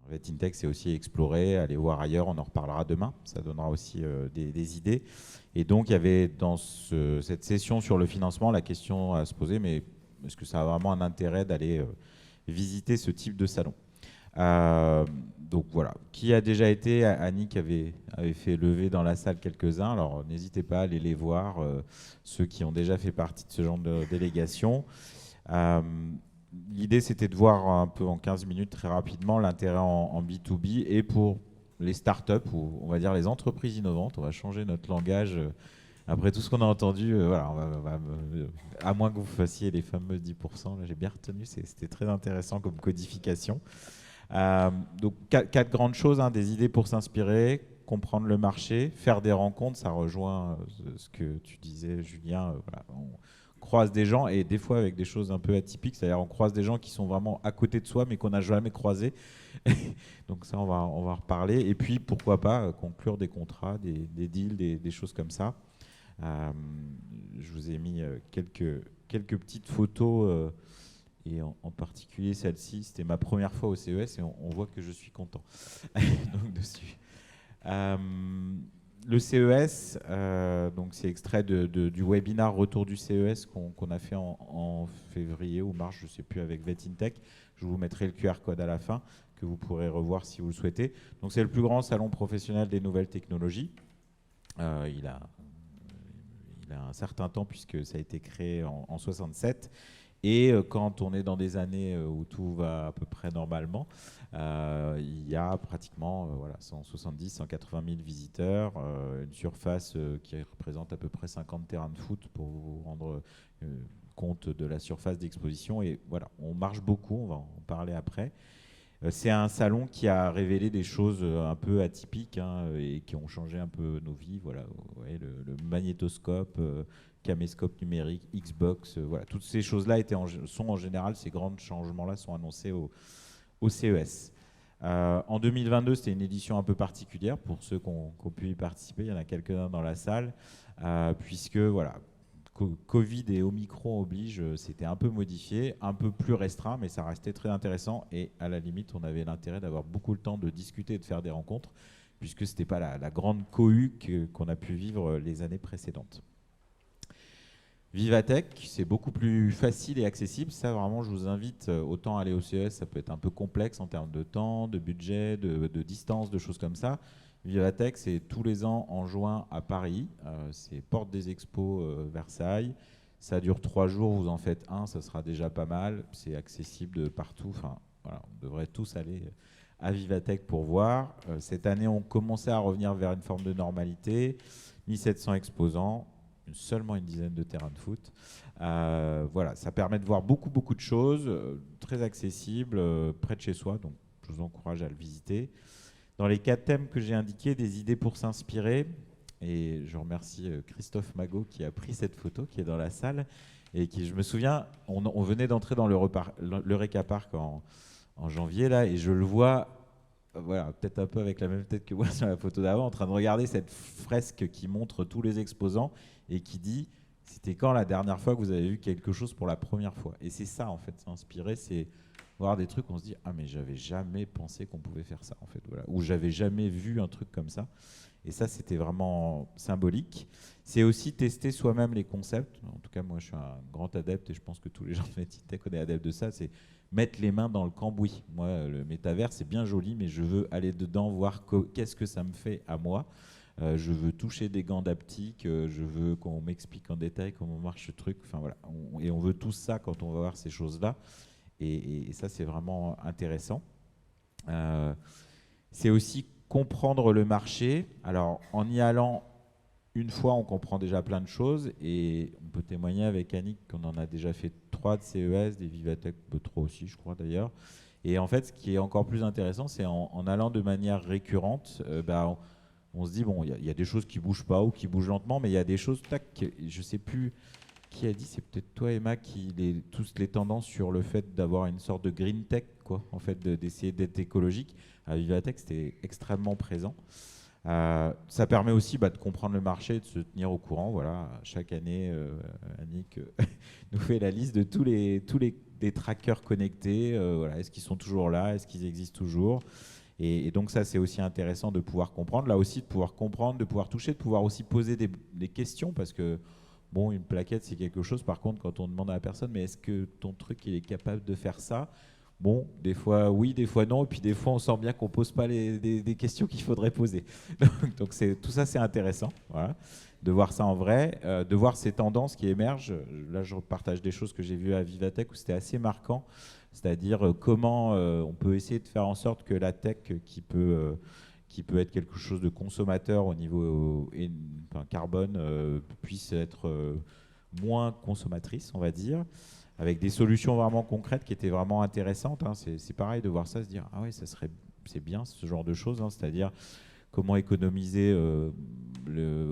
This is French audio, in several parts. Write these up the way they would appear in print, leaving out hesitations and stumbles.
VetInTech, c'est aussi explorer, aller voir ailleurs, on en reparlera demain, ça donnera aussi des idées. Et donc, il y avait dans cette session sur le financement la question à se poser, mais est-ce que ça a vraiment un intérêt d'aller visiter ce type de salon? Donc voilà, qui a déjà été? Annick avait fait lever dans la salle quelques-uns, alors n'hésitez pas à aller les voir, ceux qui ont déjà fait partie de ce genre de délégation. Euh, L'idée, c'était de voir un peu en 15 minutes, très rapidement, l'intérêt en B2B et pour les startups, ou on va dire les entreprises innovantes. On va changer notre langage. Après tout ce qu'on a entendu, voilà, à moins que vous fassiez les fameux 10%, là j'ai bien retenu, c'était très intéressant comme codification. Donc quatre grandes choses, hein, des idées pour s'inspirer, comprendre le marché, faire des rencontres, ça rejoint ce que tu disais Julien, voilà, on croise des gens et des fois avec des choses un peu atypiques, c'est-à-dire on croise des gens qui sont vraiment à côté de soi mais qu'on n'a jamais croisés. Donc ça on va en reparler. Et puis pourquoi pas conclure des contrats, des deals, des choses comme ça. Euh, je vous ai mis quelques petites photos et en particulier celle-ci, c'était ma première fois au CES et on voit que je suis content donc dessus. Euh, le CES, donc c'est extrait du webinar Retour du CES qu'on a fait en février ou mars, je ne sais plus, avec VetInTech. Je vous mettrai le QR code à la fin que vous pourrez revoir si vous le souhaitez. Donc c'est le plus grand salon professionnel des nouvelles technologies. Il a un certain temps puisque ça a été créé en 67. Et quand on est dans des années où tout va à peu près normalement, il y a pratiquement voilà, 170, 180 000 visiteurs, une surface qui représente à peu près 50 terrains de foot pour vous rendre compte de la surface d'exposition. Et voilà, on marche beaucoup, on va en parler après. C'est un salon qui a révélé des choses un peu atypiques hein, et qui ont changé un peu nos vies. Voilà, ouais, le magnétoscope, caméscope numérique, Xbox, voilà, toutes ces choses-là sont en général, ces grands changements-là sont annoncés au CES. En 2022, c'était une édition un peu particulière pour ceux qui ont pu y participer. Il y en a quelques-uns dans la salle, puisque voilà, Covid et Omicron oblige, c'était un peu modifié, un peu plus restreint, mais ça restait très intéressant. Et à la limite, on avait l'intérêt d'avoir beaucoup le temps de discuter et de faire des rencontres, puisque ce n'était pas la grande cohue qu'on a pu vivre les années précédentes. Vivatech, c'est beaucoup plus facile et accessible. Ça, vraiment, je vous invite autant à aller au CES. Ça peut être un peu complexe en termes de temps, de budget, de distance, de choses comme ça. Vivatech, c'est tous les ans en juin à Paris. C'est Porte des Expos Versailles. Ça dure 3 jours, vous en faites un, ça sera déjà pas mal. C'est accessible de partout. Enfin, voilà, on devrait tous aller à Vivatech pour voir. Cette année, on commençait à revenir vers une forme de normalité. 1700 exposants, seulement une dizaine de terrains de foot. Voilà, ça permet de voir beaucoup de choses, très accessibles, près de chez soi. Donc, je vous encourage à le visiter. Dans les 4 thèmes que j'ai indiqués, des idées pour s'inspirer. Et je remercie Christophe Magot qui a pris cette photo, qui est dans la salle. Et qui, je me souviens, on venait d'entrer dans l'Eureka Park en janvier, là, et je le vois, voilà, peut-être un peu avec la même tête que moi sur la photo d'avant, en train de regarder cette fresque qui montre tous les exposants et qui dit « C'était quand la dernière fois que vous avez vu quelque chose pour la première fois ?» Et c'est ça, en fait, s'inspirer, c'est voir des trucs, on se dit « Ah, mais j'avais jamais pensé qu'on pouvait faire ça, en fait. » Voilà. Ou « J'avais jamais vu un truc comme ça. » Et ça, c'était vraiment symbolique. C'est aussi tester soi-même les concepts. En tout cas, moi, je suis un grand adepte et je pense que tous les gens de Meditech, on est adeptes de ça. C'est mettre les mains dans le cambouis. Moi, le métavers, c'est bien joli, mais je veux aller dedans, voir qu'est-ce que ça me fait à moi. Je veux toucher des gants d'aptique, je veux qu'on m'explique en détail comment marche ce truc. Enfin, voilà. Et on veut tout ça quand on va voir ces choses-là. Et ça, c'est vraiment intéressant. C'est aussi comprendre le marché. Alors, en y allant une fois, on comprend déjà plein de choses et on peut témoigner avec Annick qu'on en a déjà fait 3 de CES, des Vivatech, peu trop aussi, je crois d'ailleurs. Et en fait, ce qui est encore plus intéressant, c'est en allant de manière récurrente, on se dit, bon, il y a des choses qui bougent pas ou qui bougent lentement, mais il y a des choses, tac, je sais plus qui a dit, c'est peut-être toi Emma, tous les tendances sur le fait d'avoir une sorte de green tech, quoi, en fait, d'essayer d'être écologique. À Vivatech, c'était extrêmement présent. Ça permet aussi de comprendre le marché et de se tenir au courant. Voilà, chaque année, Annick nous fait la liste de tous les des trackers connectés. Voilà, est-ce qu'ils sont toujours là? Est-ce qu'ils existent toujours? Et donc ça, c'est aussi intéressant de pouvoir comprendre. Là aussi, de pouvoir comprendre, de pouvoir toucher, de pouvoir aussi poser des questions, parce que bon, une plaquette, c'est quelque chose. Par contre, quand on demande à la personne, mais est-ce que ton truc, il est capable de faire ça? Bon, des fois oui, des fois non, et puis des fois on sent bien qu'on ne pose pas des questions qu'il faudrait poser. Donc tout ça, c'est intéressant, voilà, de voir ça en vrai, de voir ces tendances qui émergent. Là, je partage des choses que j'ai vues à Vivatech où c'était assez marquant, c'est-à-dire comment on peut essayer de faire en sorte que la tech qui peut être quelque chose de consommateur au niveau enfin, carbone puisse être moins consommatrice, on va dire, avec des solutions vraiment concrètes qui étaient vraiment intéressantes. Hein. C'est pareil de voir ça, se dire ah oui, c'est bien ce genre de choses, hein. C'est-à-dire comment économiser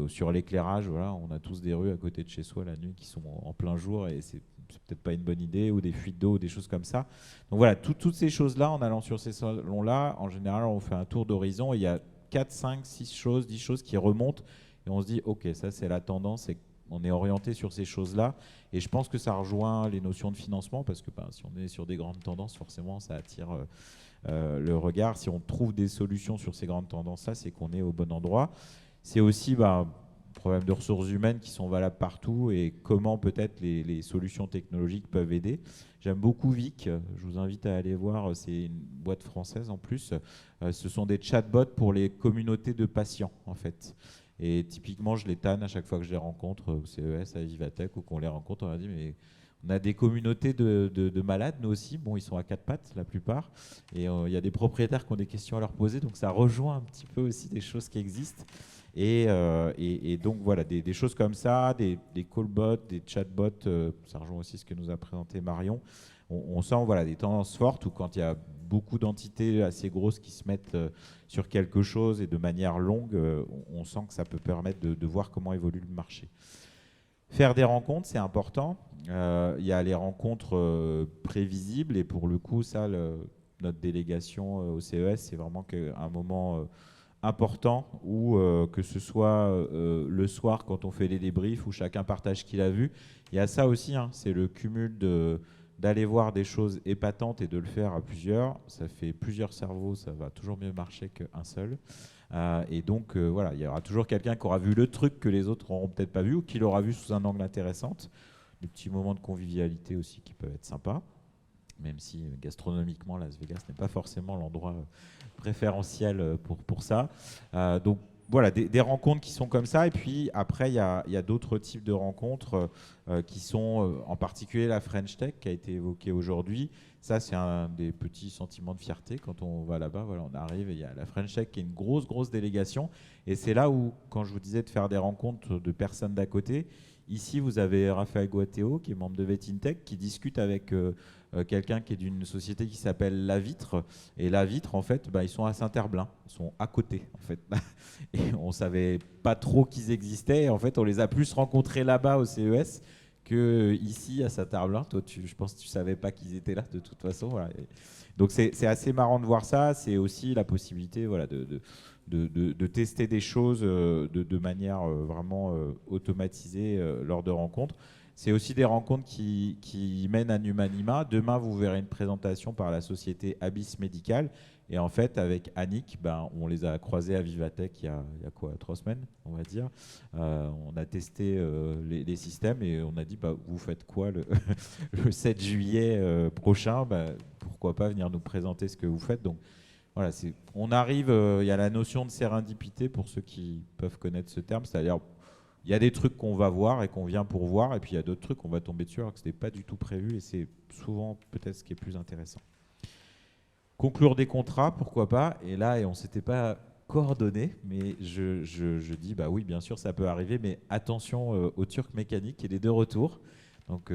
sur l'éclairage. Voilà, on a tous des rues à côté de chez soi la nuit qui sont en plein jour et c'est peut-être pas une bonne idée, ou des fuites d'eau ou des choses comme ça. Donc voilà, toutes ces choses-là, en allant sur ces salons-là, en général, on fait un tour d'horizon et il y a 4, 5, 6 choses, 10 choses qui remontent et on se dit ok, ça c'est la tendance et on est orienté sur ces choses-là. Et je pense que ça rejoint les notions de financement parce que si on est sur des grandes tendances, forcément, ça attire le regard. Si on trouve des solutions sur ces grandes tendances-là, c'est qu'on est au bon endroit. C'est aussi problème de ressources humaines qui sont valables partout et comment peut-être les solutions technologiques peuvent aider. J'aime beaucoup Vic, je vous invite à aller voir, c'est une boîte française en plus. Ce sont des chatbots pour les communautés de patients en fait. Et typiquement, je les tanne à chaque fois que je les rencontre au CES, à Vivatech, ou qu'on les rencontre, on a dit mais on a des communautés de malades, nous aussi. Bon, ils sont à quatre pattes, la plupart. Et il y a des propriétaires qui ont des questions à leur poser. Donc, ça rejoint un petit peu aussi des choses qui existent. Et donc, voilà, des choses comme ça, des callbots, des chatbots. Ça rejoint aussi ce que nous a présenté Marion. On sent voilà, des tendances fortes où quand il y a beaucoup d'entités assez grosses qui se mettent sur quelque chose et de manière longue, on sent que ça peut permettre de voir comment évolue le marché. Faire des rencontres, c'est important. Il y a les rencontres prévisibles et pour le coup, ça, notre délégation au CES, c'est vraiment un moment important où que ce soit le soir quand on fait les débriefs où chacun partage ce qu'il a vu. Il y a ça aussi, hein, c'est le cumul d'aller voir des choses épatantes et de le faire à plusieurs. Ça fait plusieurs cerveaux, ça va toujours mieux marcher qu'un seul. Et donc, voilà, il y aura toujours quelqu'un qui aura vu le truc que les autres n'auront peut-être pas vu ou qui l'aura vu sous un angle intéressant. Des petits moments de convivialité aussi qui peuvent être sympas, même si gastronomiquement, Las Vegas n'est pas forcément l'endroit préférentiel pour ça. Donc, voilà, des rencontres qui sont comme ça. Et puis après, il y a d'autres types de rencontres qui sont en particulier la French Tech qui a été évoquée aujourd'hui. Ça, c'est un des petits sentiments de fierté quand on va là-bas. Voilà, on arrive et il y a la French Tech qui est une grosse délégation. Et c'est là où, quand je vous disais de faire des rencontres de personnes d'à côté, ici, vous avez Raphaël Guateo, qui est membre de Vetintech, qui discute avec quelqu'un qui est d'une société qui s'appelle La Vitre. Et La Vitre, en fait, ils sont à Saint-Herblain. Ils sont à côté, en fait. Et on ne savait pas trop qu'ils existaient. Et en fait, on les a plus rencontrés là-bas au CES qu'ici à Saint-Herblain. Toi, je pense que tu ne savais pas qu'ils étaient là, de toute façon. Voilà. Donc, c'est assez marrant de voir ça. C'est aussi la possibilité voilà, de tester des choses de manière vraiment automatisée lors de rencontres. C'est aussi des rencontres qui mènent à Numanima. Demain, vous verrez une présentation par la société Abyss Medical. Et en fait, avec Annick, on les a croisés à Vivatech il y a quoi, 3 semaines, on va dire. On a testé les systèmes et on a dit, vous faites quoi le 7 juillet prochain? Pourquoi pas venir nous présenter ce que vous faites? Donc, voilà, on arrive, il y a la notion de sérendipité pour ceux qui peuvent connaître ce terme, c'est-à-dire il y a des trucs qu'on va voir et qu'on vient pour voir, et puis il y a d'autres trucs qu'on va tomber dessus alors que ce n'était pas du tout prévu, et c'est souvent peut-être ce qui est plus intéressant. Conclure des contrats, pourquoi pas, et là, on ne s'était pas coordonné, mais je dis, oui, bien sûr, ça peut arriver, mais attention au Turc mécanique, il est de retour. Donc,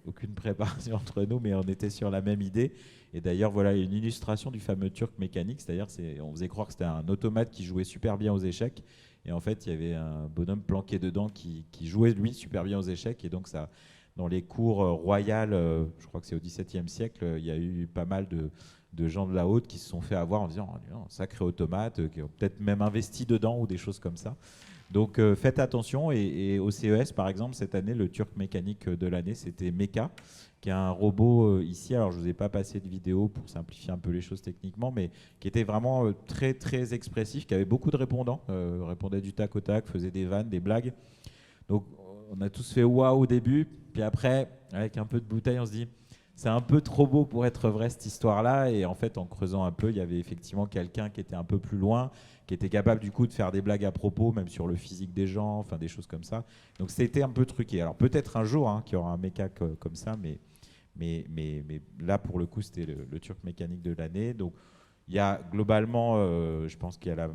aucune préparation entre nous, mais on était sur la même idée. Et d'ailleurs, voilà une illustration du fameux Turc mécanique. C'est-à-dire, on faisait croire que c'était un automate qui jouait super bien aux échecs. Et en fait, il y avait un bonhomme planqué dedans qui jouait, lui, super bien aux échecs. Et donc, ça, dans les cours royales, je crois que c'est au XVIIe siècle, il y a eu pas mal de gens de la haute qui se sont fait avoir en disant oh, sacré automate, qui ont peut-être même investi dedans ou des choses comme ça. Donc faites attention, et au CES par exemple cette année le Turc mécanique de l'année c'était Mecha, qui est un robot ici, alors je vous ai pas passé de vidéo pour simplifier un peu les choses techniquement, mais qui était vraiment très très expressif, qui avait beaucoup de répondants, répondait du tac au tac, faisait des vannes, des blagues. Donc on a tous fait waouh au début, puis après avec un peu de bouteille on se dit c'est un peu trop beau pour être vrai cette histoire-là, et en fait en creusant un peu il y avait effectivement quelqu'un qui était un peu plus loin, qui était capable du coup de faire des blagues à propos, même sur le physique des gens, enfin des choses comme ça. Donc c'était un peu truqué. Alors peut-être un jour qu'il y aura un méca comme ça, mais là pour le coup c'était le Turc mécanique de l'année. Donc il y a globalement, je pense qu'il y a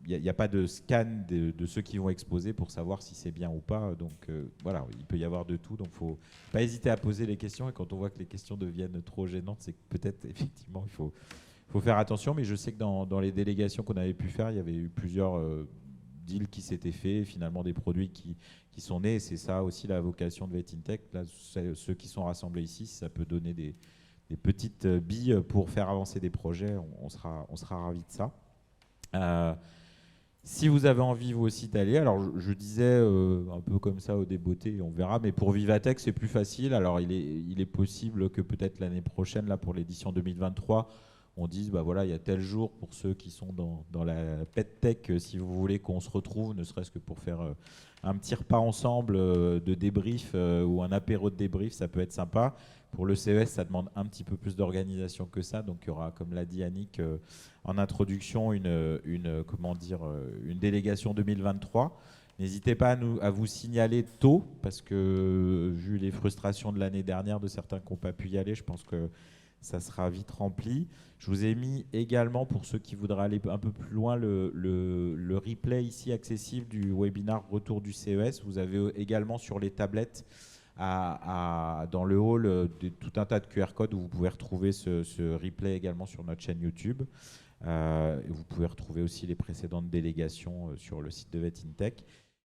il n'y a pas de scan de ceux qui vont exposer pour savoir si c'est bien ou pas. Donc voilà, il peut y avoir de tout. Donc il ne faut pas hésiter à poser les questions. Et quand on voit que les questions deviennent trop gênantes, c'est que peut-être effectivement il faut faire attention. Mais je sais que dans les délégations qu'on avait pu faire, il y avait eu plusieurs deals qui s'étaient faits, finalement des produits qui sont nés. Et c'est ça aussi la vocation de VetInTech. Là, ceux qui sont rassemblés ici, ça peut donner des petites billes pour faire avancer des projets. On sera ravis de ça. Si vous avez envie vous aussi d'aller, alors je disais un peu comme ça au débeauté, on verra, mais pour Vivatech c'est plus facile. Alors il est possible que peut-être l'année prochaine, là pour l'édition 2023, on dise bah voilà, il y a tel jour pour ceux qui sont dans la PetTech, si vous voulez qu'on se retrouve, ne serait-ce que pour faire un petit repas ensemble de débrief ou un apéro de débrief, ça peut être sympa. Pour le CES, ça demande un petit peu plus d'organisation que ça, donc il y aura, comme l'a dit Annick, en introduction comment dire, une délégation 2023. N'hésitez pas à vous signaler tôt, parce que vu les frustrations de l'année dernière de certains qui n'ont pas pu y aller, je pense que ça sera vite rempli. Je vous ai mis également, pour ceux qui voudraient aller un peu plus loin, le replay ici accessible du webinar Retour du CES. Vous avez également sur les tablettes dans le hall tout un tas de QR codes où vous pouvez retrouver ce replay également sur notre chaîne YouTube. Et vous pouvez retrouver aussi les précédentes délégations sur le site de VetInTech.